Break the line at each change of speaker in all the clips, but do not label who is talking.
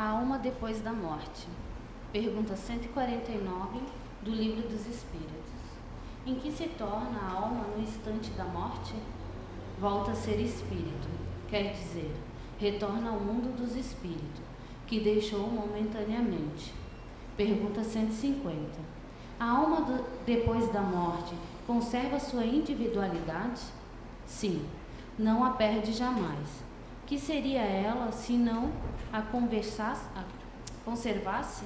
a alma depois da morte? Pergunta 149 do Livro dos Espíritos. Em que se torna a alma no instante da morte? Volta a ser espírito, quer dizer, retorna ao mundo dos espíritos, que deixou momentaneamente. Pergunta 150. A alma depois da morte conserva sua individualidade? Sim, não a perde jamais. Que seria ela se não a conservasse?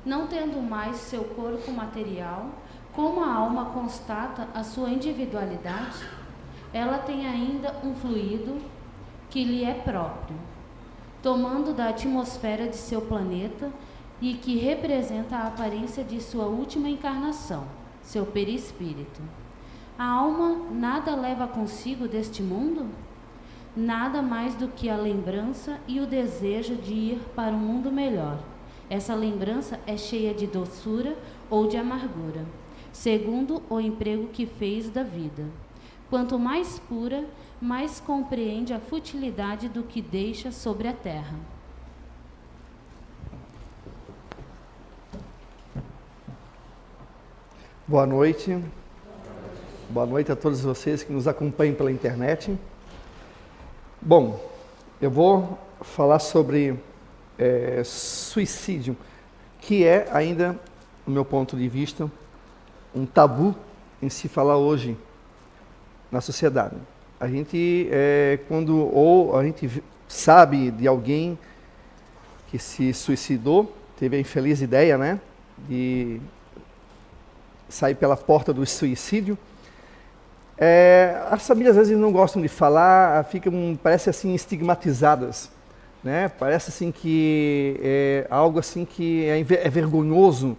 Não tendo mais seu corpo material, como a alma constata a sua individualidade? Ela tem ainda um fluido que lhe é próprio, tomando da atmosfera de seu planeta e que representa a aparência de sua última encarnação, seu perispírito. A alma nada leva consigo deste mundo? Nada mais do que a lembrança e o desejo de ir para um mundo melhor. Essa lembrança é cheia de doçura ou de amargura, segundo o emprego que fez da vida. Quanto mais pura, mais compreende a futilidade do que deixa sobre a terra.
Boa noite. Boa noite a todos vocês que nos acompanham pela internet. Bom, eu vou falar sobre suicídio, que é ainda, do meu ponto de vista, um tabu em se falar hoje na sociedade. A gente, a gente sabe de alguém que se suicidou, teve a infeliz ideia, né, de sair pela porta do suicídio. As famílias às vezes não gostam de falar, parece assim estigmatizadas, né? Parece assim que é algo assim que é vergonhoso.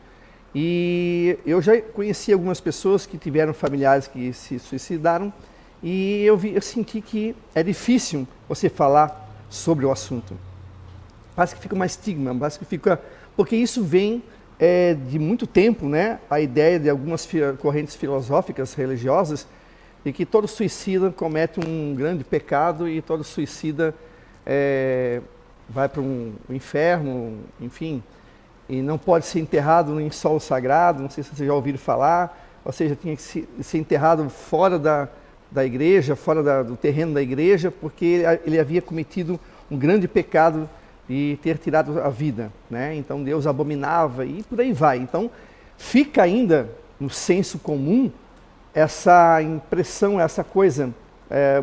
E eu já conheci algumas pessoas que tiveram familiares que se suicidaram e eu senti que é difícil você falar sobre o assunto. Parece que fica uma estigma, porque isso vem de muito tempo, né? A ideia de algumas correntes filosóficas, religiosas, de que todo suicida comete um grande pecado e todo suicida vai para um inferno, enfim, e não pode ser enterrado em solo sagrado, não sei se vocês já ouviram falar, ou seja, tinha que ser enterrado fora da igreja, fora do terreno da igreja, porque ele havia cometido um grande pecado de ter tirado a vida, né? Então Deus abominava e por aí vai. Então fica ainda no senso comum essa impressão, essa coisa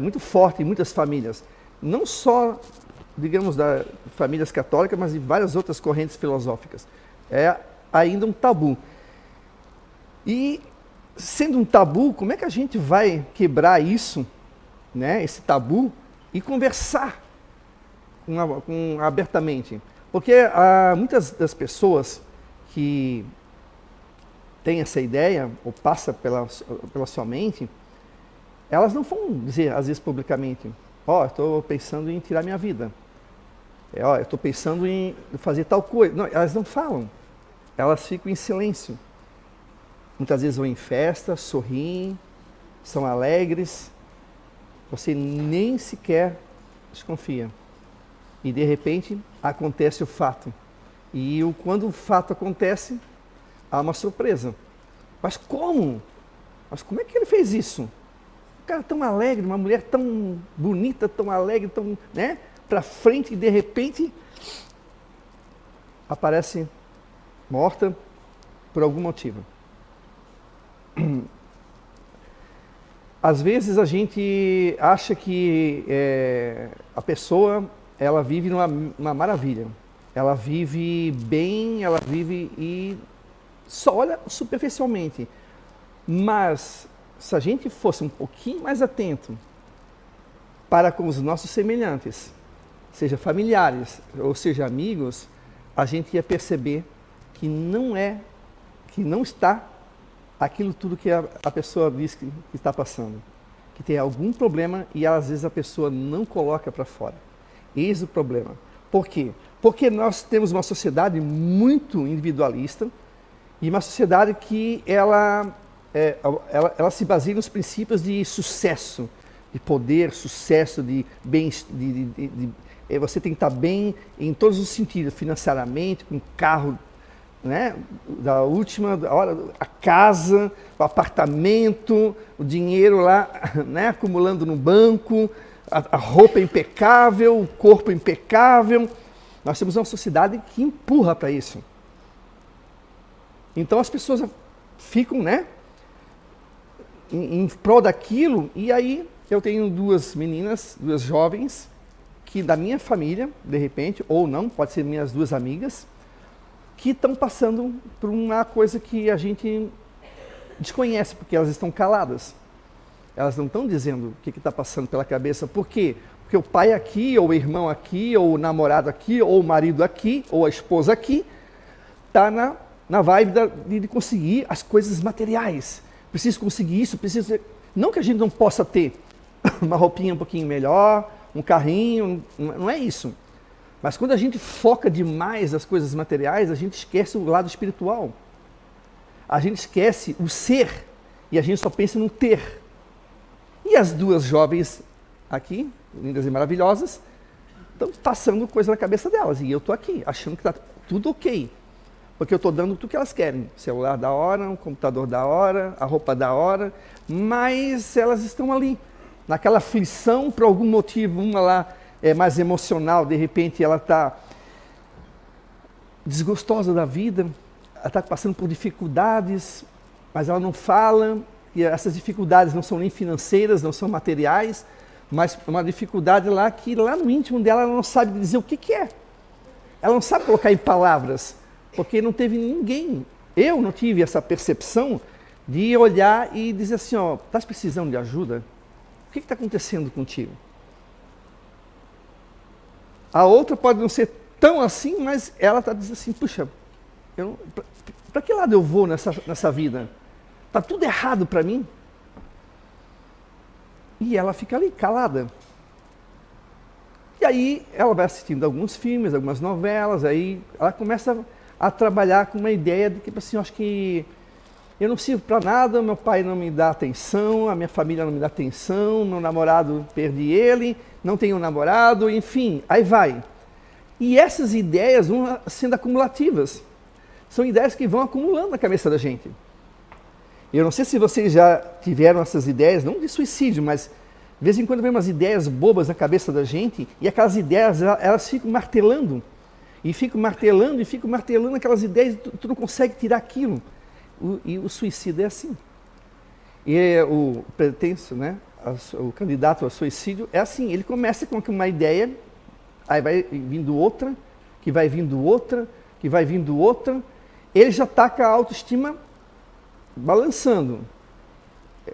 muito forte em muitas famílias, não só, digamos, das famílias católicas, mas de várias outras correntes filosóficas. É ainda um tabu. E, sendo um tabu, como é que a gente vai quebrar isso, né, esse tabu, e conversar abertamente? Porque muitas das pessoas que têm essa ideia, ou passa pela sua mente, elas não vão dizer, às vezes, publicamente, estou pensando em tirar minha vida. Eu estou pensando em fazer tal coisa. Não, elas não falam. Elas ficam em silêncio. Muitas vezes vão em festa, sorriem, são alegres. Você nem sequer desconfia. E, de repente, acontece o fato. E quando o fato acontece, há uma surpresa. Mas como? Mas como é que ele fez isso? Um cara tão alegre, uma mulher tão bonita, tão alegre, tão, né, para frente, e de repente aparece morta por algum motivo. Às vezes a gente acha que a pessoa, ela vive numa maravilha. Ela vive bem, ela vive e só olha superficialmente. Mas se a gente fosse um pouquinho mais atento para com os nossos semelhantes, seja familiares ou seja amigos, a gente ia perceber que não está aquilo tudo que a pessoa diz que está passando, que tem algum problema e às vezes a pessoa não coloca para fora. Eis o problema. Por quê? Porque nós temos uma sociedade muito individualista e uma sociedade que ela se baseia nos princípios de sucesso, de poder, sucesso, de bem, você tem que estar bem em todos os sentidos, financeiramente, com carro, né, da última hora, a casa, o apartamento, o dinheiro lá, né, acumulando no banco, a roupa impecável, o corpo impecável. Nós temos uma sociedade que empurra para isso. Então as pessoas ficam, né, em prol daquilo, e aí eu tenho duas meninas, duas jovens, que da minha família, de repente, ou não, pode ser minhas duas amigas, que estão passando por uma coisa que a gente desconhece, porque elas estão caladas. Elas não estão dizendo o que está passando pela cabeça. Por quê? Porque o pai aqui, ou o irmão aqui, ou o namorado aqui, ou o marido aqui, ou a esposa aqui, está na vibe de conseguir as coisas materiais. Preciso conseguir isso, preciso... Não que a gente não possa ter uma roupinha um pouquinho melhor, um carrinho, não é isso. Mas quando a gente foca demais nas coisas materiais, a gente esquece o lado espiritual. A gente esquece o ser e a gente só pensa no ter. E as duas jovens aqui, lindas e maravilhosas, estão passando coisa na cabeça delas. E eu estou aqui, achando que está tudo ok. Porque eu estou dando tudo que elas querem. O celular da hora, o computador da hora, a roupa da hora. Mas elas estão ali, naquela aflição, por algum motivo, uma lá é mais emocional, de repente ela está desgostosa da vida, ela está passando por dificuldades, mas ela não fala, e essas dificuldades não são nem financeiras, não são materiais, mas uma dificuldade lá que lá no íntimo dela ela não sabe dizer o que é. Ela não sabe colocar em palavras, porque não teve ninguém. Eu não tive essa percepção de olhar e dizer assim, ó, estás precisando de ajuda? O que está acontecendo contigo? A outra pode não ser tão assim, mas ela está dizendo assim, puxa, para que lado eu vou nessa vida? Está tudo errado para mim? E ela fica ali, calada. E aí ela vai assistindo alguns filmes, algumas novelas, aí ela começa a trabalhar com uma ideia de que, assim, eu acho que eu não sirvo para nada, meu pai não me dá atenção, a minha família não me dá atenção, meu namorado, perdi ele, não tenho um namorado, enfim, aí vai. E essas ideias vão sendo acumulativas. São ideias que vão acumulando na cabeça da gente. Eu não sei se vocês já tiveram essas ideias, não de suicídio, mas de vez em quando vem umas ideias bobas na cabeça da gente, e aquelas ideias, elas ficam martelando, e ficam martelando aquelas ideias, e tu não consegue tirar aquilo. E o suicídio é assim. E o pretenso, né, o candidato ao suicídio é assim, ele começa com uma ideia, aí vai vindo outra, que vai vindo outra, que vai vindo outra, ele já está com a autoestima balançando,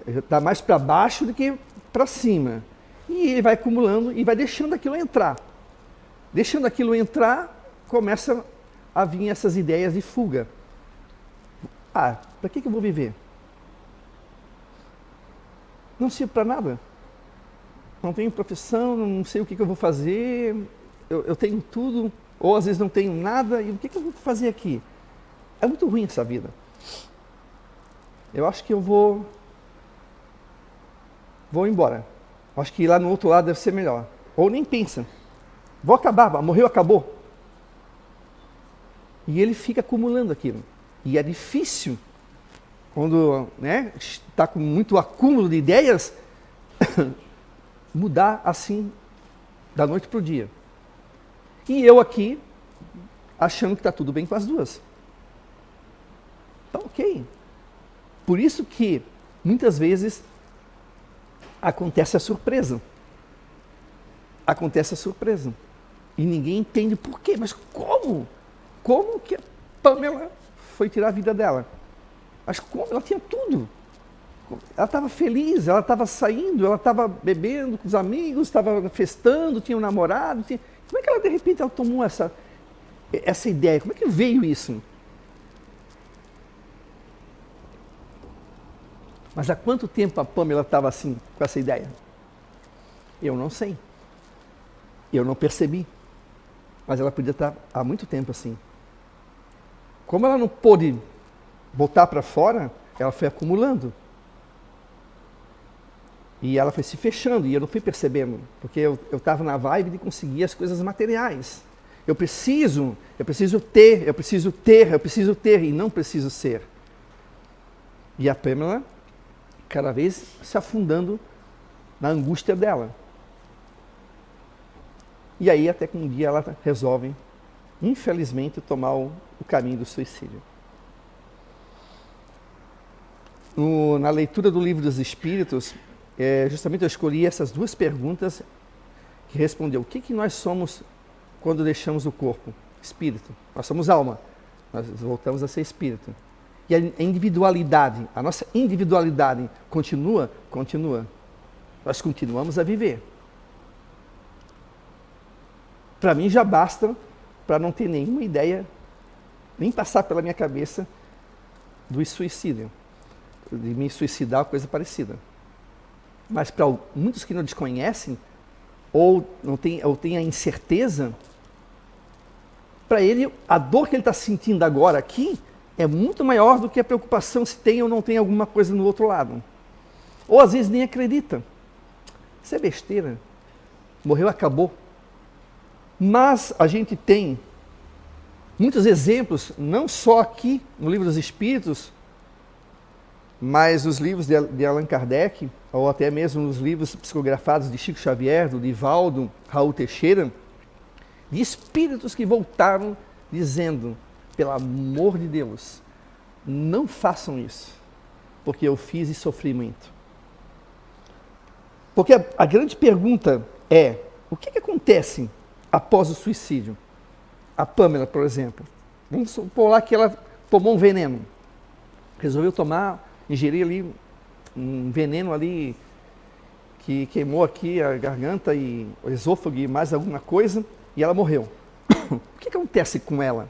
está mais para baixo do que para cima, e ele vai acumulando e vai deixando aquilo entrar. Deixando aquilo entrar, começa a vir essas ideias de fuga. Ah, para que eu vou viver? Não sirvo para nada. Não tenho profissão, não sei o que eu vou fazer, eu tenho tudo, ou às vezes não tenho nada, e o que eu vou fazer aqui? É muito ruim essa vida. Eu acho que eu vou embora. Acho que lá no outro lado deve ser melhor. Ou nem pensa. Vou acabar, morreu, acabou. E ele fica acumulando aquilo. E é difícil, quando, né, está com muito acúmulo de ideias, mudar assim, da noite para o dia. E eu aqui, achando que está tudo bem com as duas. Tá ok. Por isso que, muitas vezes, acontece a surpresa. Acontece a surpresa. E ninguém entende por quê. Mas como? Como que a Pamela foi tirar a vida dela? Mas como? Ela tinha tudo. Ela estava feliz, ela estava saindo, ela estava bebendo com os amigos, estava festando, tinha um namorado. Como é que ela, de repente, ela tomou essa ideia? Como é que veio isso? Mas há quanto tempo a Pamela estava assim, com essa ideia? Eu não sei. Eu não percebi. Mas ela podia estar há muito tempo assim. Como ela não pôde botar para fora, ela foi acumulando. E ela foi se fechando e eu não fui percebendo, porque eu estava na vibe de conseguir as coisas materiais. Eu preciso ter e não preciso ser. E a Pamela, cada vez se afundando na angústia dela. E aí até que um dia ela resolve, infelizmente, tomar o caminho do suicídio. Na leitura do Livro dos Espíritos, justamente eu escolhi essas duas perguntas que respondeu: o que nós somos quando deixamos o corpo? Espírito. Nós somos alma. Nós voltamos a ser espírito. E a individualidade, a nossa individualidade continua? Continua. Nós continuamos a viver. Para mim já basta para não ter nenhuma ideia, nem passar pela minha cabeça do suicídio, de me suicidar ou coisa parecida. Mas para muitos que não desconhecem, ou têm a incerteza, para ele, a dor que ele está sentindo agora aqui é muito maior do que a preocupação se tem ou não tem alguma coisa no outro lado. Ou às vezes nem acredita. Isso é besteira. Morreu, acabou. Mas a gente tem muitos exemplos, não só aqui no Livro dos Espíritos, mas nos livros de Allan Kardec, ou até mesmo nos livros psicografados de Chico Xavier, do Divaldo, Raul Teixeira, de espíritos que voltaram dizendo: pelo amor de Deus, não façam isso, porque eu fiz e sofri muito. Porque a grande pergunta é: o que acontece após o suicídio? A Pamela, por exemplo, vamos supor lá que ela tomou um veneno, resolveu ingerir ali um veneno ali que queimou aqui a garganta e o esôfago e mais alguma coisa, e ela morreu. O que acontece com ela?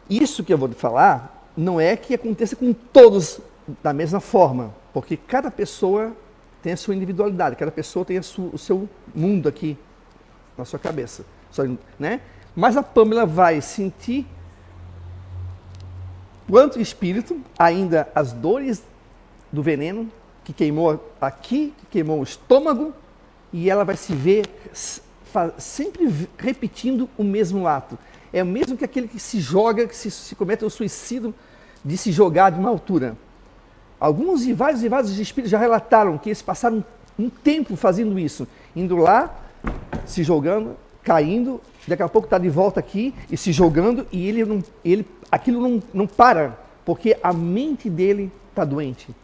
Isso que eu vou falar não é que aconteça com todos da mesma forma, porque cada pessoa tem a sua individualidade, cada pessoa tem o seu mundo aqui na sua cabeça, né? Mas a Pamela vai sentir, quanto espírito, ainda as dores do veneno que queimou aqui, que queimou o estômago, e ela vai se ver sempre repetindo o mesmo ato. É o mesmo que aquele que se joga, que se comete o suicídio de se jogar de uma altura. Alguns e vários espíritos já relataram que eles passaram um tempo fazendo isso, indo lá, se jogando, caindo, daqui a pouco está de volta aqui e se jogando, e aquilo não para, porque a mente dele está doente.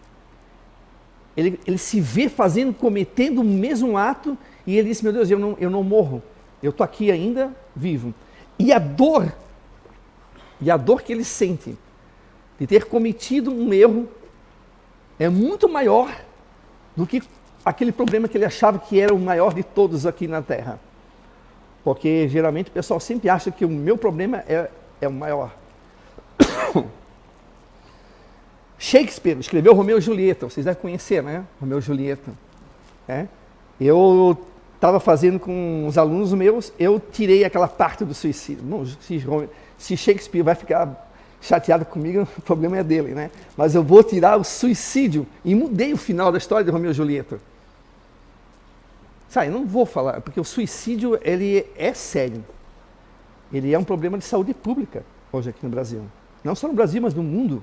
Ele se vê cometendo o mesmo ato, e ele diz: meu Deus, eu não morro, eu estou aqui ainda vivo. E a dor que ele sente de ter cometido um erro é muito maior do que aquele problema que ele achava que era o maior de todos aqui na Terra. Porque geralmente o pessoal sempre acha que o meu problema é o maior. Shakespeare escreveu Romeu e Julieta, vocês devem conhecer, né? Romeu e Julieta. Eu estava fazendo com os alunos meus, eu tirei aquela parte do suicídio. Bom, se Shakespeare vai ficar chateado comigo, o problema é dele, né? Mas eu vou tirar o suicídio e mudei o final da história de Romeu e Julieta. Sabe, eu não vou falar, porque o suicídio, ele é sério. Ele é um problema de saúde pública hoje aqui no Brasil. Não só no Brasil, mas no mundo.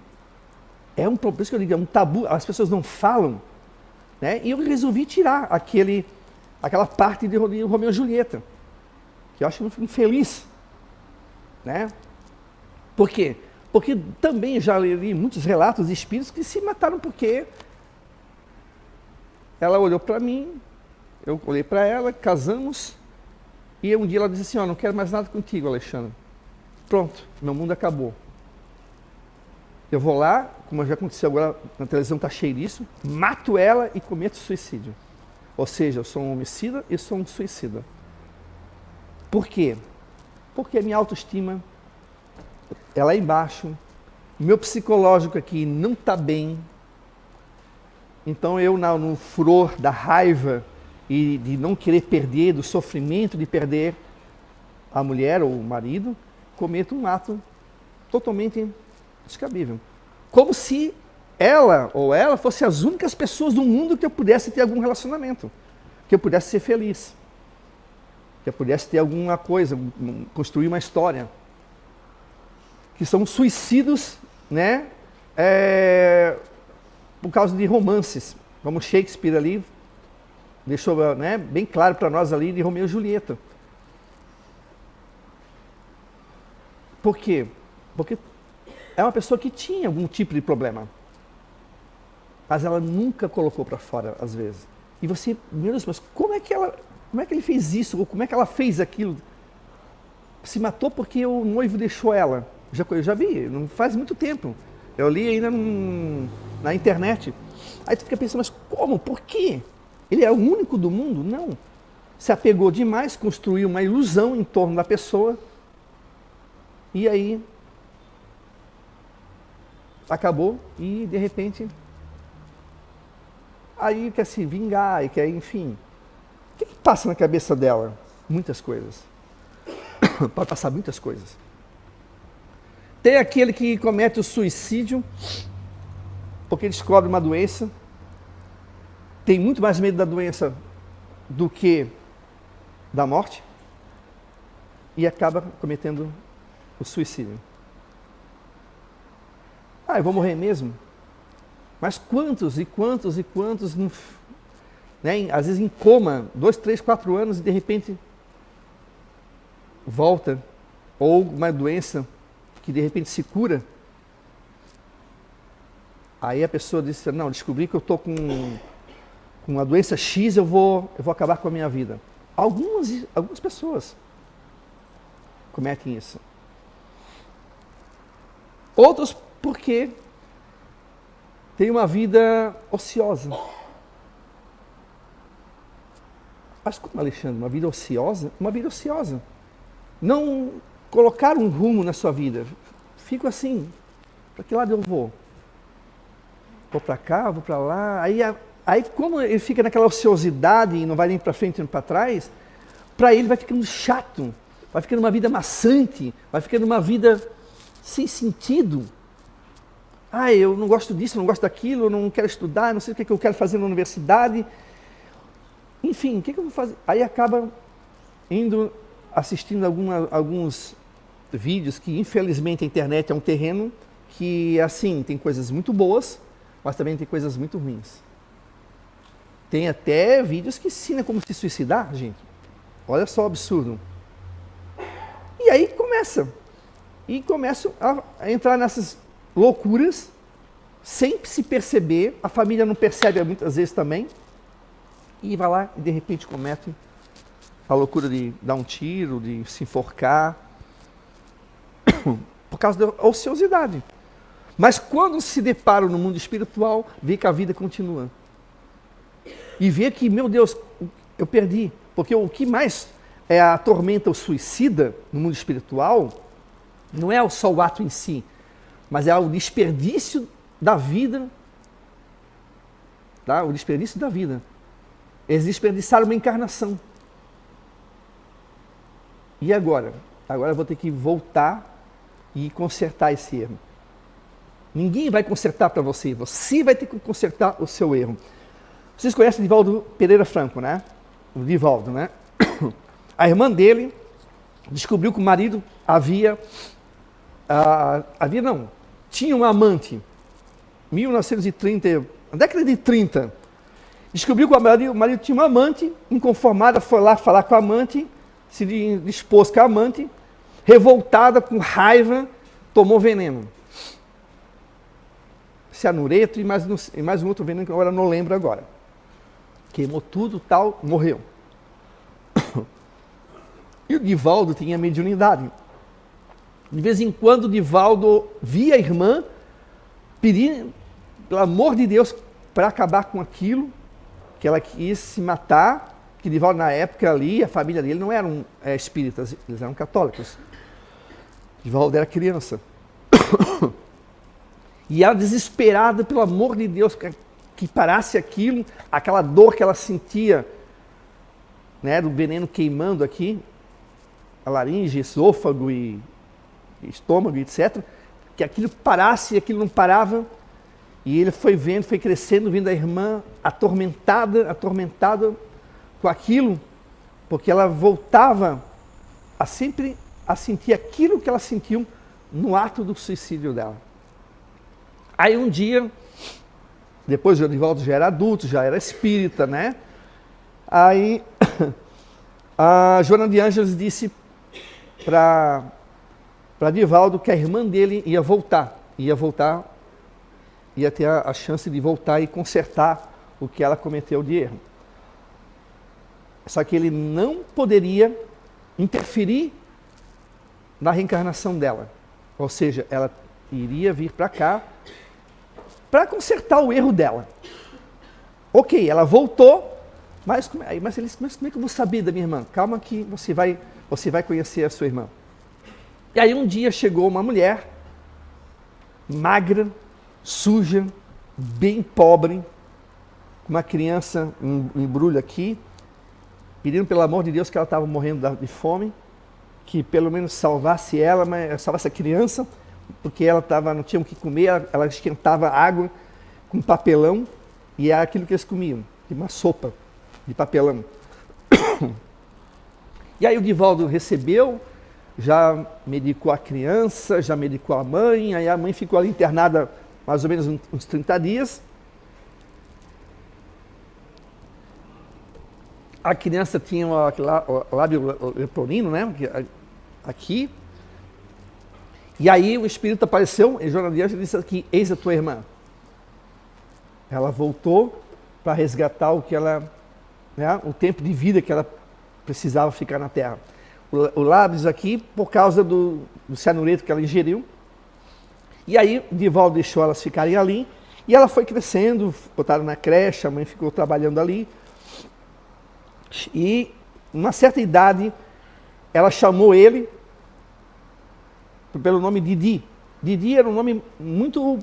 É um problema, por isso que eu digo, é um tabu, as pessoas não falam, né? E eu resolvi tirar aquela parte de Romeu e Julieta, que eu acho infeliz, né? Por quê? Porque também já li muitos relatos de espíritos que se mataram porque ela olhou para mim, eu olhei para ela, casamos, e um dia ela disse assim: não quero mais nada contigo, Alexandre. Pronto, meu mundo acabou. Eu vou lá, como já aconteceu agora, na televisão está cheio disso, mato ela e cometo suicídio. Ou seja, eu sou um homicida e sou um suicida. Por quê? Porque a minha autoestima é lá embaixo, meu psicológico aqui não está bem. Então eu, no furor da raiva e de não querer perder, do sofrimento de perder a mulher ou o marido, cometo um ato totalmente descabível. Como se ela fosse as únicas pessoas do mundo que eu pudesse ter algum relacionamento, que eu pudesse ser feliz, que eu pudesse ter alguma coisa, construir uma história. Que são suicídios, né, por causa de romances, como Shakespeare ali deixou, né, bem claro para nós ali de Romeu e Julieta. Por quê? Porque é uma pessoa que tinha algum tipo de problema, mas ela nunca colocou para fora, às vezes. E você, meu Deus, mas como é que ele fez isso? Ou como é que ela fez aquilo? Se matou porque o noivo deixou ela. Eu já vi, não faz muito tempo. Eu li ainda na internet. Aí tu fica pensando, mas como? Por quê? Ele é o único do mundo? Não. Se apegou demais, construiu uma ilusão em torno da pessoa. E aí acabou e de repente aí quer se vingar e quer, enfim. O que passa na cabeça dela? Muitas coisas. Pode passar muitas coisas. Tem aquele que comete o suicídio porque descobre uma doença, tem muito mais medo da doença do que da morte e acaba cometendo o suicídio. Eu vou morrer mesmo? Mas quantos e quantos e quantos, né, às vezes em coma, 2, 3, 4 anos e de repente volta, ou uma doença que de repente se cura, aí a pessoa diz, não, descobri que eu estou com uma doença X, eu vou acabar com a minha vida. Algumas pessoas cometem isso. Outros porque tem uma vida ociosa. Mas como, Alexandre? Uma vida ociosa? Uma vida ociosa. Não colocar um rumo na sua vida. Fico assim, para que lado eu vou? Vou para cá, vou para lá. Aí como ele fica naquela ociosidade e não vai nem para frente nem para trás, para ele vai ficando chato, vai ficando uma vida maçante, vai ficando uma vida sem sentido. Eu não gosto disso, não gosto daquilo, eu não quero estudar, não sei o que eu quero fazer na universidade. Enfim, o que eu vou fazer? Aí acaba assistindo alguns vídeos que, infelizmente, a internet é um terreno que, assim, tem coisas muito boas, mas também tem coisas muito ruins. Tem até vídeos que ensinam como se suicidar, gente. Olha só o absurdo. E aí começam a entrar nessas loucuras, sem se perceber, a família não percebe muitas vezes também, e vai lá e de repente comete a loucura de dar um tiro, de se enforcar, por causa da ociosidade. Mas quando se deparam no mundo espiritual, vê que a vida continua. E vê que, meu Deus, eu perdi. Porque o que mais atormenta o suicida no mundo espiritual não é só o ato em si, mas é o desperdício da vida. Tá? O desperdício da vida. Eles desperdiçaram uma encarnação. E agora? Agora eu vou ter que voltar e consertar esse erro. Ninguém vai consertar para você. Você vai ter que consertar o seu erro. Vocês conhecem Divaldo Pereira Franco, né? O Divaldo, né? A irmã dele descobriu que o marido tinha um amante. 1930, na década de 30. Descobriu que o marido tinha um amante, inconformada, foi lá falar com a amante, se dispôs com a amante, revoltada, com raiva, tomou veneno. Cianureto e mais um outro veneno que agora não lembro agora. Queimou tudo, tal, morreu. E o Divaldo tinha mediunidade. De vez em quando o Divaldo via a irmã pedir, pelo amor de Deus, para acabar com aquilo, que ela quis se matar, que Divaldo na época ali, a família dele não eram espíritas, eles eram católicos. Divaldo era criança. E ela desesperada, pelo amor de Deus, que parasse aquilo, aquela dor que ela sentia, né, do veneno queimando aqui, a laringe, esôfago e estômago, etc., que aquilo parasse e aquilo não parava. E ele foi vendo, foi crescendo, vendo a irmã atormentada com aquilo, porque ela voltava a sempre a sentir aquilo que ela sentiu no ato do suicídio dela. Aí um dia, depois o Divaldo já era adulto, já era espírita, né? Aí a Joana de Ângeles disse para Divaldo que a irmã dele ia ter a chance de voltar e consertar o que ela cometeu de erro. Só que ele não poderia interferir na reencarnação dela. Ou seja, ela iria vir para cá para consertar o erro dela. Ok, ela voltou, mas como é que eu vou saber da minha irmã? Calma que você vai conhecer a sua irmã. E aí um dia chegou uma mulher, magra, suja, bem pobre, com uma criança, um embrulho aqui, pedindo pelo amor de Deus que ela estava morrendo de fome, que pelo menos salvasse ela, mas salvasse a criança, porque ela não tinha o que comer, ela esquentava água com papelão, e era aquilo que eles comiam, uma sopa de papelão. E aí o Divaldo recebeu, já medicou a criança, já medicou a mãe, aí a mãe ficou ali internada mais ou menos uns 30 dias. A criança tinha o lábio leporino, né? Aqui. E aí o espírito apareceu, e Joana de Ângeles disse aqui, eis a tua irmã. Ela voltou para resgatar o tempo de vida que ela precisava ficar na Terra. O lábio aqui, por causa do cianureto que ela ingeriu. E aí o Divaldo deixou elas ficarem ali, e ela foi crescendo, botaram na creche, a mãe ficou trabalhando ali. E, numa certa idade, ela chamou ele pelo nome Didi. Didi era um nome muito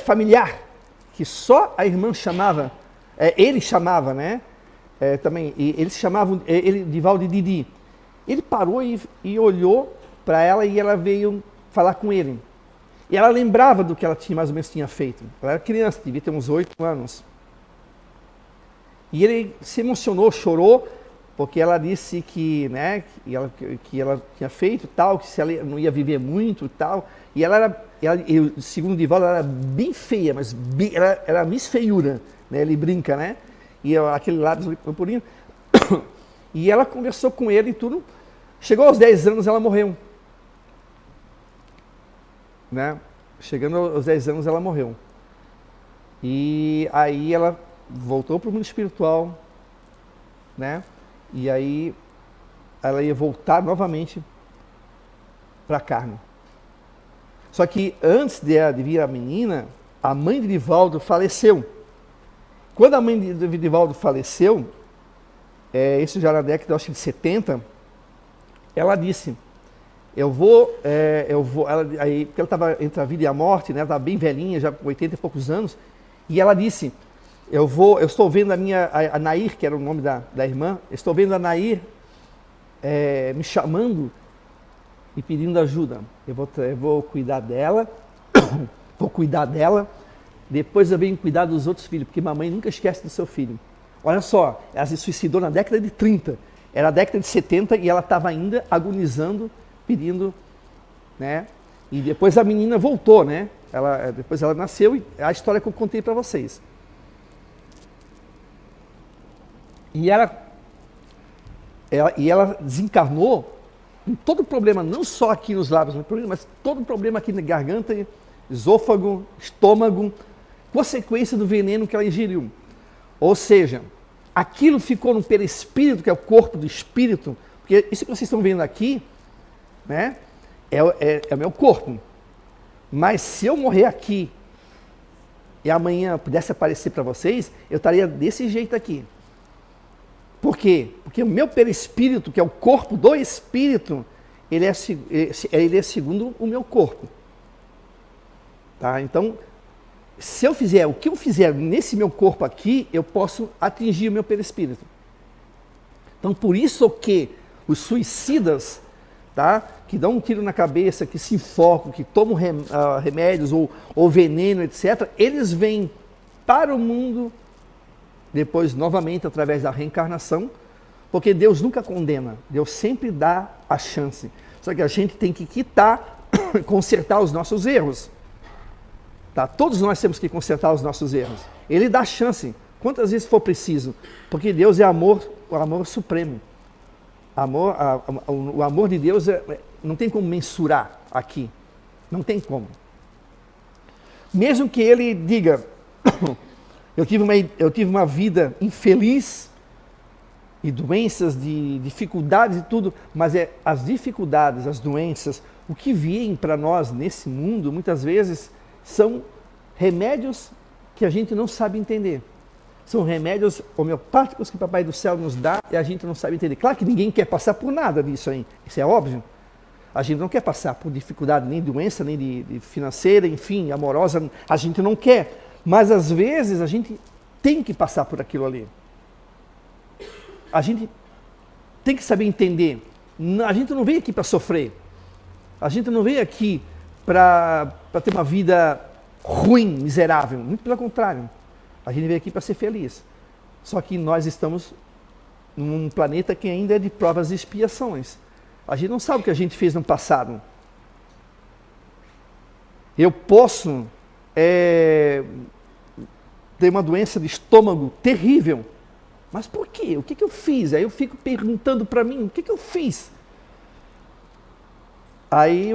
familiar, que só a irmã chamava, ele chamava, né? Também, e eles chamavam Divaldo de Didi. Ele parou e olhou para ela e ela veio falar com ele. E ela lembrava do que ela mais ou menos tinha feito. Ela era criança, devia ter uns 8 anos. E ele se emocionou, chorou, porque ela disse que ela tinha feito tal, que se ela não ia viver muito e tal. E segundo o Divaldo, ela era bem feia, mas ela era Miss Feiura, né? Ele brinca, né? E aquele lábio purpurinho. E ela conversou com ele e tudo. Chegou aos 10 anos, ela morreu. Né? Chegando aos 10 anos, ela morreu. E aí ela voltou para o mundo espiritual, né? E aí ela ia voltar novamente para a carne. Só que antes de vir a menina, a mãe de Divaldo faleceu. Quando a mãe de Divaldo faleceu, isso já na década, acho que de 70, ela disse, porque ela estava entre a vida e a morte, né? Ela estava bem velhinha, já com 80 e poucos anos, e ela disse, eu estou vendo a Nair, que era o nome da irmã, estou vendo a Nair me chamando e pedindo ajuda. Eu vou cuidar dela, depois eu venho cuidar dos outros filhos, porque mamãe nunca esquece do seu filho. Olha só, ela se suicidou na década de 30, era a década de 70 e ela estava ainda agonizando, pedindo, né? E depois a menina voltou, né? Depois ela nasceu e a história que eu contei para vocês. E ela desencarnou com todo o problema, não só aqui nos lábios, mas todo o problema aqui na garganta, esôfago, estômago, consequência do veneno que ela ingeriu. Ou seja, aquilo ficou no perispírito, que é o corpo do espírito, porque isso que vocês estão vendo aqui, né, é o meu corpo. Mas se eu morrer aqui e amanhã pudesse aparecer para vocês, eu estaria desse jeito aqui. Por quê? Porque o meu perispírito, que é o corpo do espírito, ele é segundo o meu corpo. Tá? Então, se eu fizer o que eu fizer nesse meu corpo aqui, eu posso atingir o meu perispírito. Então, por isso que os suicidas, tá? que dão um tiro na cabeça, que se enfocam, que tomam remédios ou veneno, etc., eles vêm para o mundo, depois novamente através da reencarnação, porque Deus nunca condena, Deus sempre dá a chance. Só que a gente tem que quitar, consertar os nossos erros. Tá? Todos nós temos que consertar os nossos erros. Ele dá chance, quantas vezes for preciso, porque Deus é amor, o amor supremo. O amor de Deus não tem como mensurar aqui. Não tem como. Mesmo que ele diga, eu tive uma vida infeliz, e doenças, de dificuldades e tudo, mas as dificuldades, as doenças, o que vêm para nós nesse mundo, muitas vezes, são remédios que a gente não sabe entender. São remédios homeopáticos que o Papai do Céu nos dá e a gente não sabe entender. Claro que ninguém quer passar por nada disso aí, isso é óbvio. A gente não quer passar por dificuldade nem de doença, nem de financeira, enfim, amorosa, a gente não quer. Mas às vezes a gente tem que passar por aquilo ali. A gente tem que saber entender. A gente não veio aqui para sofrer. A gente não veio aqui para ter uma vida ruim, miserável. Muito pelo contrário. A gente veio aqui para ser feliz. Só que nós estamos num planeta que ainda é de provas e expiações. A gente não sabe o que a gente fez no passado. Eu posso ter uma doença de estômago terrível. Mas por quê? O que eu fiz? Aí eu fico perguntando para mim, o que eu fiz? Aí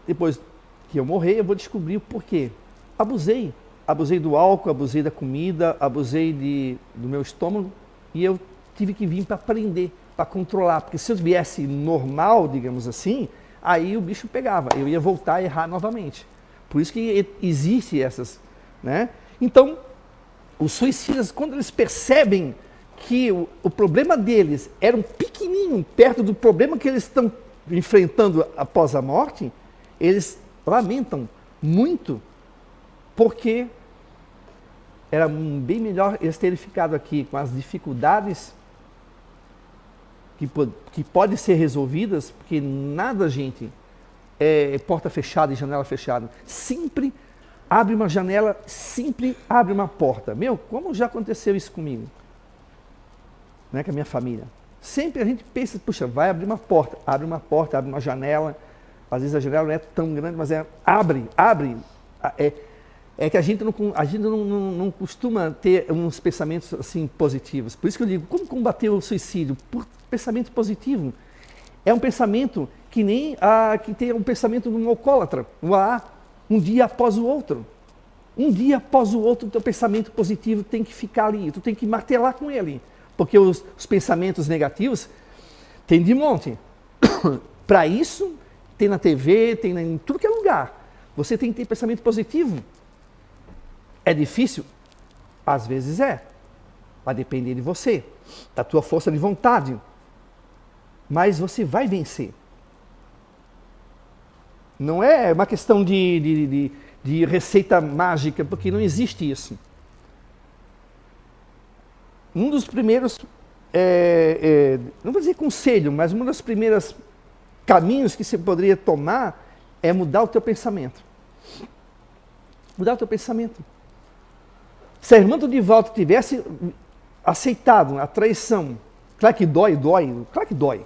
depois que eu morrer, eu vou descobrir o porquê. Abusei. Abusei do álcool, abusei da comida, abusei do meu estômago e eu tive que vir para aprender, para controlar. Porque se eu viesse normal, digamos assim, aí o bicho pegava, eu ia voltar a errar novamente. Por isso que existe essas, né? Então, os suicidas, quando eles percebem que o problema deles era um pequenininho perto do problema que eles estão enfrentando após a morte, eles lamentam muito, porque era bem melhor eles terem ficado aqui com as dificuldades que podem ser resolvidas, porque nada, gente, é porta fechada e janela fechada. Sempre abre uma janela, sempre abre uma porta. Meu, como já aconteceu isso comigo? Né, com a minha família. Sempre a gente pensa, puxa, vai abrir uma porta, abre uma janela. Às vezes a janela não é tão grande, mas abre. É que a gente não costuma ter uns pensamentos assim positivos. Por isso que eu digo, como combater o suicídio? Por pensamento positivo. É um pensamento que nem que tem um pensamento de um alcoólatra, um dia após o outro. Um dia após o outro, o teu pensamento positivo tem que ficar ali, tu tem que martelar com ele. Porque os pensamentos negativos tem de monte. Para isso, tem na TV, tem em tudo que é lugar. Você tem que ter pensamento positivo. É difícil? Às vezes é. Vai depender de você, da tua força de vontade. Mas você vai vencer. Não é uma questão de receita mágica, porque não existe isso. Um dos primeiros, não vou dizer conselho, mas um dos primeiros caminhos que você poderia tomar é mudar o teu pensamento. Mudar o teu pensamento. Se a irmã do Divaldo tivesse aceitado a traição, claro que dói, claro que dói.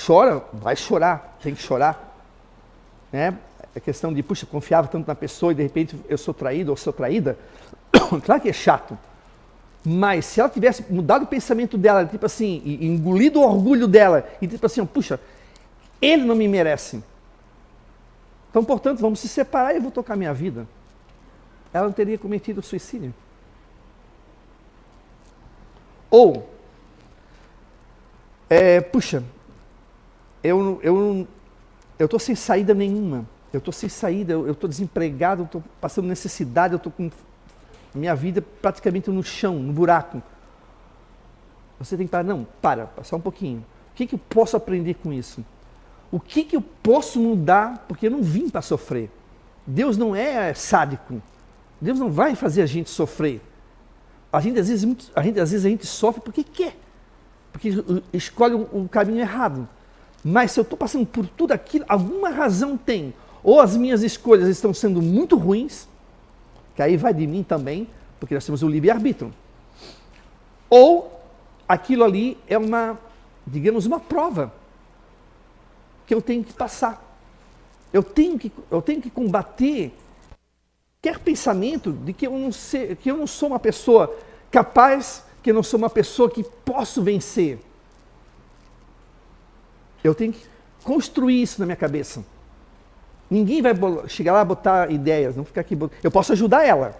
Chora, vai chorar, tem que chorar. Né? A questão de, puxa, confiava tanto na pessoa e de repente eu sou traído ou sou traída, claro que é chato. Mas se ela tivesse mudado o pensamento dela, tipo assim, e engolido o orgulho dela, e tipo assim, puxa, ele não me merece. Então, portanto, vamos se separar e eu vou tocar minha vida. Ela não teria cometido suicídio. Ou, puxa, eu estou sem saída nenhuma. Eu estou sem saída, eu estou desempregado, eu estou passando necessidade, eu estou com minha vida praticamente no chão, no buraco. Você tem que parar, só um pouquinho. O que eu posso aprender com isso? O que eu posso mudar? Porque eu não vim para sofrer. Deus não é sádico. Deus não vai fazer a gente sofrer. Às vezes a gente sofre porque quer. Porque escolhe o caminho errado. Mas se eu estou passando por tudo aquilo, alguma razão tem. Ou as minhas escolhas estão sendo muito ruins, que aí vai de mim também, porque nós temos o livre-arbítrio. Ou aquilo ali é digamos, uma prova que eu tenho que passar. Eu tenho que combater qualquer pensamento de que eu não sou uma pessoa capaz, que eu não sou uma pessoa que posso vencer. Eu tenho que construir isso na minha cabeça. Ninguém vai chegar lá e botar ideias, não ficar aqui. Eu posso ajudar ela.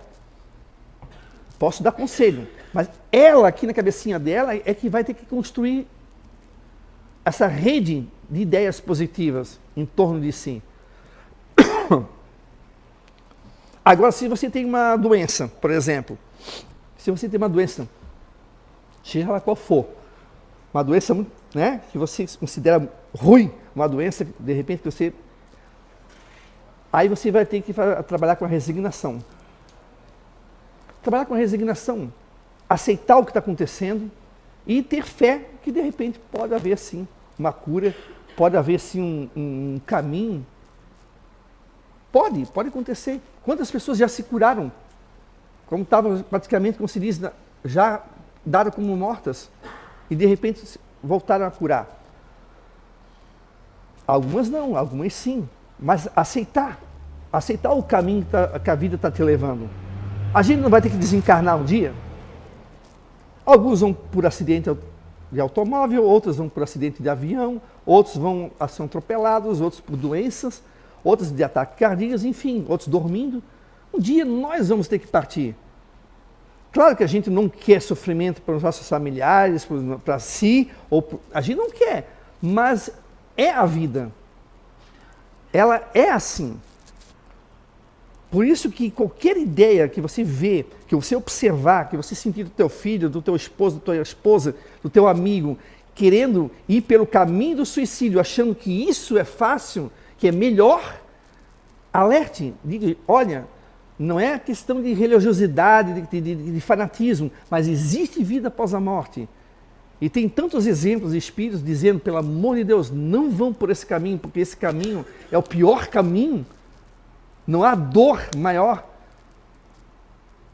Posso dar conselho. Mas ela, aqui na cabecinha dela, é que vai ter que construir essa rede de ideias positivas em torno de si. Agora, se você tem uma doença, por exemplo, se você tem uma doença, seja lá qual for, uma doença, né, que você considera ruim, uma doença, de repente, que você... Aí você vai ter que trabalhar com a resignação. Trabalhar com a resignação, aceitar o que está acontecendo e ter fé que, de repente, pode haver, sim, uma cura, pode haver, sim, um caminho. Pode acontecer. Quantas pessoas já se curaram? Como estavam praticamente, como se diz, já dadas como mortas e, de repente, voltaram a curar. Algumas não, algumas sim. Mas aceitar o caminho que a vida está te levando. A gente não vai ter que desencarnar um dia? Alguns vão por acidente de automóvel, outros vão por acidente de avião, outros vão ser atropelados, outros por doenças, outros de ataques cardíacos, enfim, outros dormindo. Um dia nós vamos ter que partir. Claro que a gente não quer sofrimento para os nossos familiares, para si, a gente não quer, mas é a vida. Ela é assim. Por isso que qualquer ideia que você vê, que você observar, que você sentir do teu filho, do teu esposo, da tua esposa, do teu amigo, querendo ir pelo caminho do suicídio, achando que isso é fácil, que é melhor, alerte, diga, olha, não é questão de religiosidade, de fanatismo, mas existe vida após a morte. E tem tantos exemplos de espíritos dizendo, pelo amor de Deus, não vão por esse caminho, porque esse caminho é o pior caminho. Não há dor maior,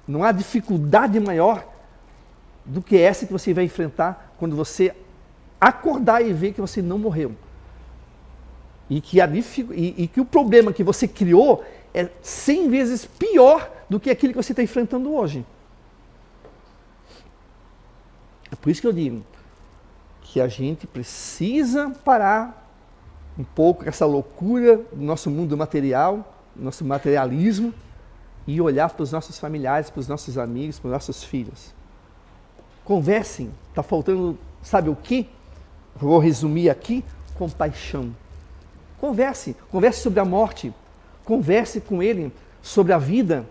não há dificuldade maior do que essa que você vai enfrentar quando você acordar e ver que você não morreu. E que o problema que você criou é 100 vezes pior do que aquilo que você está enfrentando hoje. É por isso que eu digo que a gente precisa parar um pouco com essa loucura do nosso mundo material, nosso materialismo, e olhar para os nossos familiares, para os nossos amigos, para os nossos filhos. Conversem, está faltando, sabe o quê? Vou resumir aqui, compaixão. Converse sobre a morte, converse com ele sobre a vida,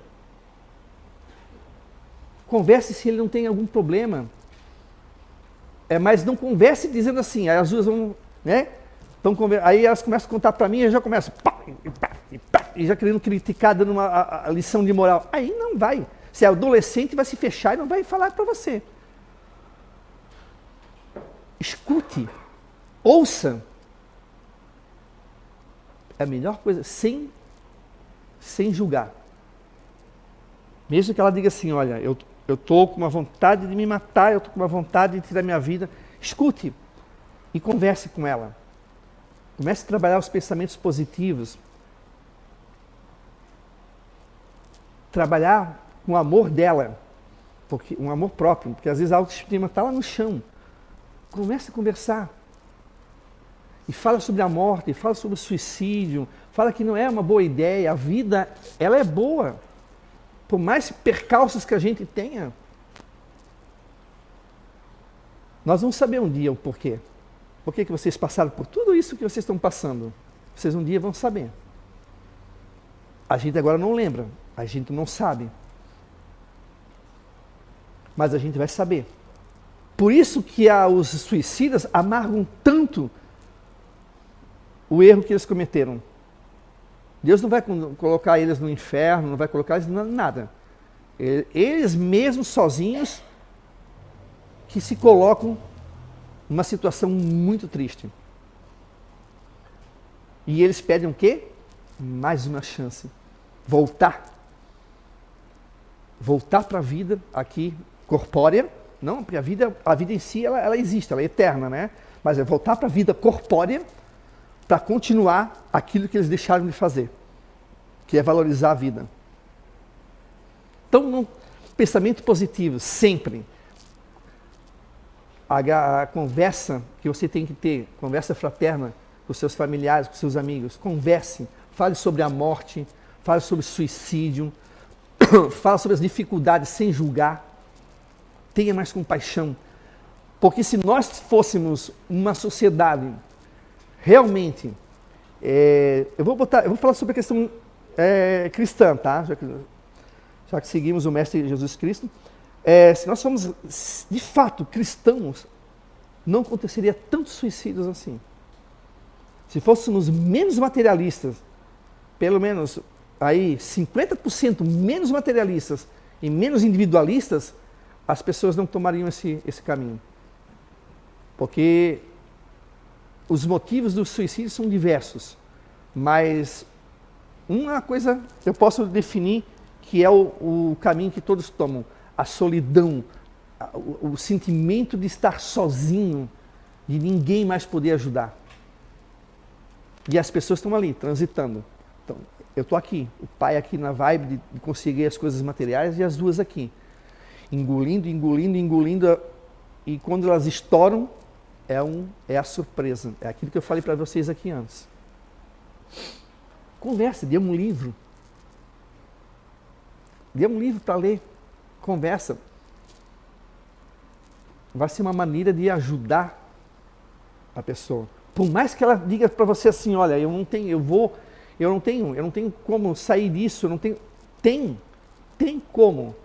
converse se ele não tem algum problema, mas não converse dizendo assim, aí as duas vão, né? Então, aí elas começam a contar para mim, eu já começo, e já querendo criticar, dando a lição de moral. Aí não vai. Se é adolescente, vai se fechar e não vai falar para você. Escute, ouça. É a melhor coisa, sem julgar. Mesmo que ela diga assim, olha, eu estou com uma vontade de me matar, eu estou com uma vontade de tirar minha vida. Escute e converse com ela. Comece a trabalhar os pensamentos positivos. Trabalhar com o amor dela, um amor próprio, porque às vezes a autoestima está lá no chão. Comece a conversar. E fala sobre a morte, fala sobre o suicídio, fala que não é uma boa ideia, a vida, ela é boa. Por mais percalços que a gente tenha, nós vamos saber um dia o porquê. Por que vocês passaram por tudo isso que vocês estão passando? Vocês um dia vão saber. A gente agora não lembra, a gente não sabe. Mas a gente vai saber. Por isso que os suicidas amargam tanto o erro que eles cometeram. Deus não vai colocar eles no inferno, não vai colocar eles em nada. Eles mesmos sozinhos que se colocam numa situação muito triste. E eles pedem o quê? Mais uma chance. Voltar. Voltar para a vida aqui corpórea. Não, porque a vida em si, ela existe, ela é eterna, né? Mas é voltar para a vida corpórea para continuar aquilo que eles deixaram de fazer, que é valorizar a vida. Então, pensamento positivo, sempre. A conversa que você tem que ter, conversa fraterna com os seus familiares, com os seus amigos, converse, fale sobre a morte, fale sobre suicídio, fale sobre as dificuldades sem julgar, tenha mais compaixão. Porque se nós fôssemos uma sociedade realmente, eu vou falar sobre a questão cristã, tá? Já que seguimos o Mestre Jesus Cristo, se nós formos de fato cristãos, não aconteceria tantos suicídios assim. Se fôssemos menos materialistas, pelo menos aí 50% menos materialistas e menos individualistas, as pessoas não tomariam esse caminho. Porque os motivos do suicídio são diversos, mas uma coisa eu posso definir que é o caminho que todos tomam, a solidão, o sentimento de estar sozinho, de ninguém mais poder ajudar. E as pessoas estão ali, transitando. Então, eu estou aqui, o pai aqui na vibe de conseguir as coisas materiais e as duas aqui. Engolindo, e quando elas estouram, é a surpresa. É aquilo que eu falei para vocês aqui antes. Converse, dê um livro. Dê um livro para ler. Conversa. Vai ser uma maneira de ajudar a pessoa. Por mais que ela diga para você assim, olha, eu não tenho como sair disso, eu não tenho. Tem como.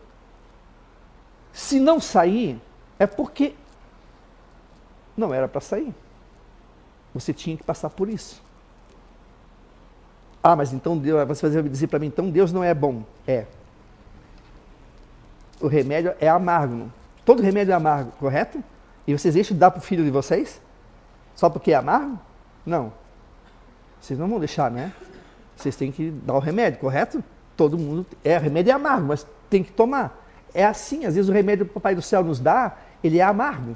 Se não sair, é porque não era para sair. Você tinha que passar por isso. Ah, mas então Deus, você vai dizer para mim, então Deus não é bom. É. O remédio é amargo. Todo remédio é amargo, correto? E vocês deixam de dar para o filho de vocês? Só porque é amargo? Não. Vocês não vão deixar, né? Vocês têm que dar o remédio, correto? Todo mundo... o remédio é amargo, mas tem que tomar. É assim, às vezes o remédio que o Papai do Céu nos dá, ele é amargo.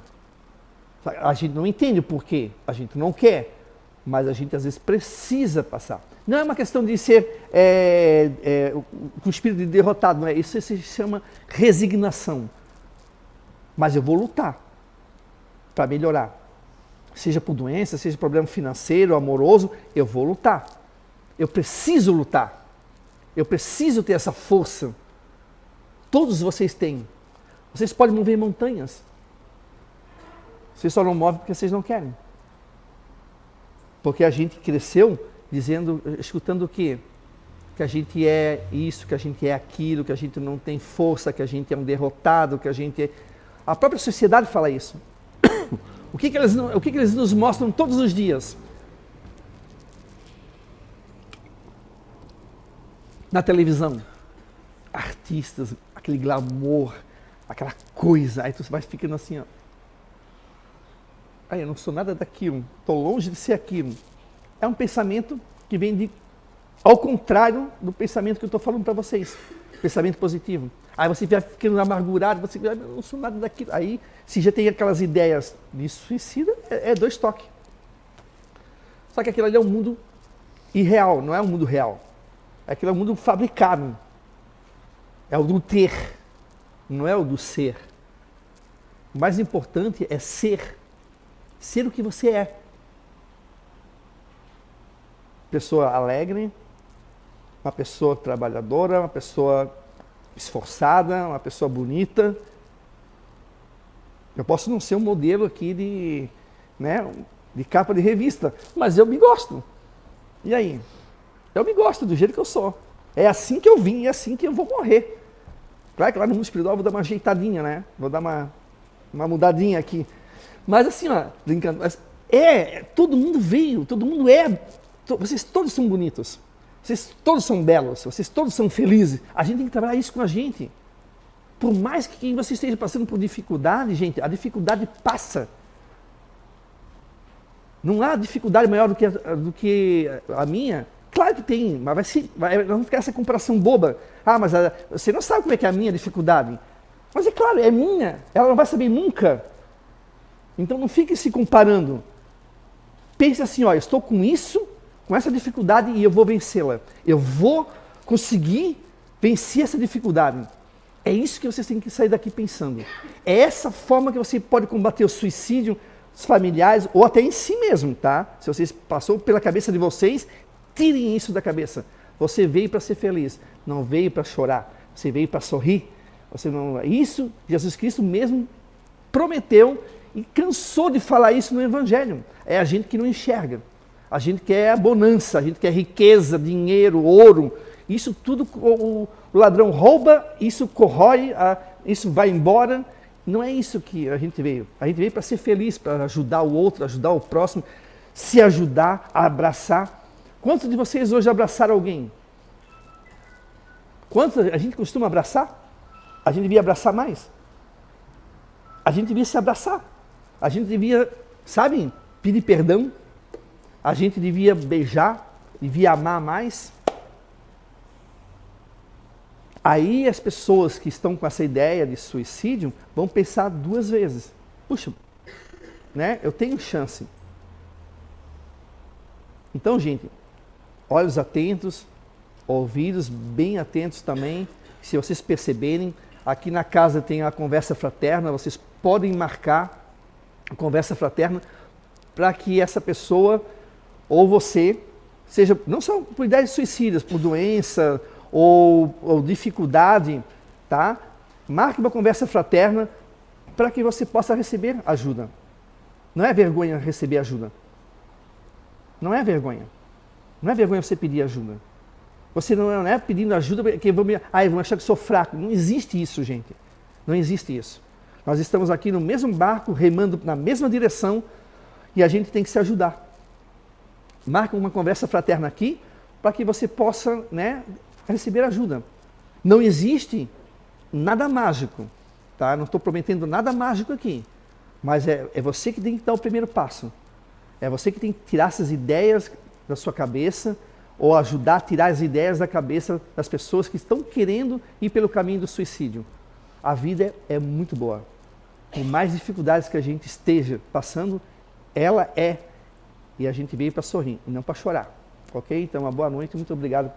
A gente não entende o porquê, a gente não quer, mas a gente às vezes precisa passar. Não é uma questão de ser com o espírito de derrotado, não é? Isso se chama resignação. Mas eu vou lutar para melhorar. Seja por doença, seja problema financeiro, amoroso, eu vou lutar. Eu preciso lutar. Eu preciso ter essa força. Todos vocês têm. Vocês podem mover montanhas. Vocês só não movem porque vocês não querem. Porque a gente cresceu escutando o quê? Que a gente é isso, que a gente é aquilo, que a gente não tem força, que a gente é um derrotado, que a gente é... A própria sociedade fala isso. O que eles nos mostram todos os dias? Na televisão. Artistas, aquele glamour, aquela coisa. Aí tu vai ficando assim, ó. Eu não sou nada daquilo, estou longe de ser aquilo. É um pensamento que vem ao contrário do pensamento que eu estou falando para vocês. Pensamento positivo. Aí você vai ficando amargurado, você vai, eu não sou nada daquilo. Aí, se já tem aquelas ideias de suicida, é 2 toques. Só que aquilo ali é um mundo irreal, não é um mundo real. Aquilo é um mundo fabricado. É o do ter, não é o do ser. O mais importante é ser. Ser o que você é. Pessoa alegre, uma pessoa trabalhadora, uma pessoa esforçada, uma pessoa bonita. Eu posso não ser um modelo aqui de capa de revista, mas eu me gosto. E aí? Eu me gosto do jeito que eu sou. É assim que eu vim, é assim que eu vou morrer. Claro que lá no mundo espiritual eu vou dar uma ajeitadinha, né? Vou dar uma mudadinha aqui. Mas assim, ó, brincando, todo mundo veio, todo mundo vocês todos são bonitos, vocês todos são belos, vocês todos são felizes. A gente tem que trabalhar isso com a gente. Por mais que você esteja passando por dificuldade, gente, a dificuldade passa. Não há dificuldade maior do que a minha? Claro que tem, mas vai ficar essa comparação boba. Ah, mas você não sabe como é que é a minha dificuldade. Mas é claro, é minha. Ela não vai saber nunca. Então não fique se comparando. Pense assim, ó, eu estou com isso, com essa dificuldade e eu vou vencê-la. Eu vou conseguir vencer essa dificuldade. É isso que vocês têm que sair daqui pensando. É essa forma que você pode combater o suicídio, os familiares, ou até em si mesmo, tá? Se vocês passou pela cabeça de vocês, tirem isso da cabeça. Você veio para ser feliz, não veio para chorar. Você veio para sorrir. Isso, Jesus Cristo mesmo prometeu e cansou de falar isso no Evangelho. É a gente que não enxerga. A gente quer a bonança, a gente quer riqueza, dinheiro, ouro. Isso tudo o ladrão rouba, isso corrói, isso vai embora. Não é isso que a gente veio. A gente veio para ser feliz, para ajudar o outro, ajudar o próximo, se ajudar, abraçar. Quantos de vocês hoje abraçaram alguém? Quantos a gente costuma abraçar? A gente devia abraçar mais. A gente devia se abraçar. A gente devia, sabe, pedir perdão. A gente devia beijar, devia amar mais. Aí as pessoas que estão com essa ideia de suicídio vão pensar duas vezes. Puxa, né? Eu tenho chance. Então, gente, olhos atentos, ouvidos bem atentos também. Se vocês perceberem, aqui na casa tem a conversa fraterna, vocês podem marcar a conversa fraterna para que essa pessoa ou você, seja não só por ideias suicidas, por doença ou dificuldade, tá? Marque uma conversa fraterna para que você possa receber ajuda. Não é vergonha receber ajuda. Não é vergonha. Não é vergonha você pedir ajuda. Você não é pedindo ajuda porque vão achar que sou fraco. Não existe isso, gente. Não existe isso. Nós estamos aqui no mesmo barco, remando na mesma direção e a gente tem que se ajudar. Marque uma conversa fraterna aqui para que você possa, né, receber ajuda. Não existe nada mágico, tá? Não estou prometendo nada mágico aqui, mas é você que tem que dar o primeiro passo. É você que tem que tirar essas ideias da sua cabeça ou ajudar a tirar as ideias da cabeça das pessoas que estão querendo ir pelo caminho do suicídio. A vida é muito boa. Por mais dificuldades que a gente esteja passando, ela é. E a gente veio para sorrir e não para chorar. Ok? Então, uma boa noite. Muito obrigado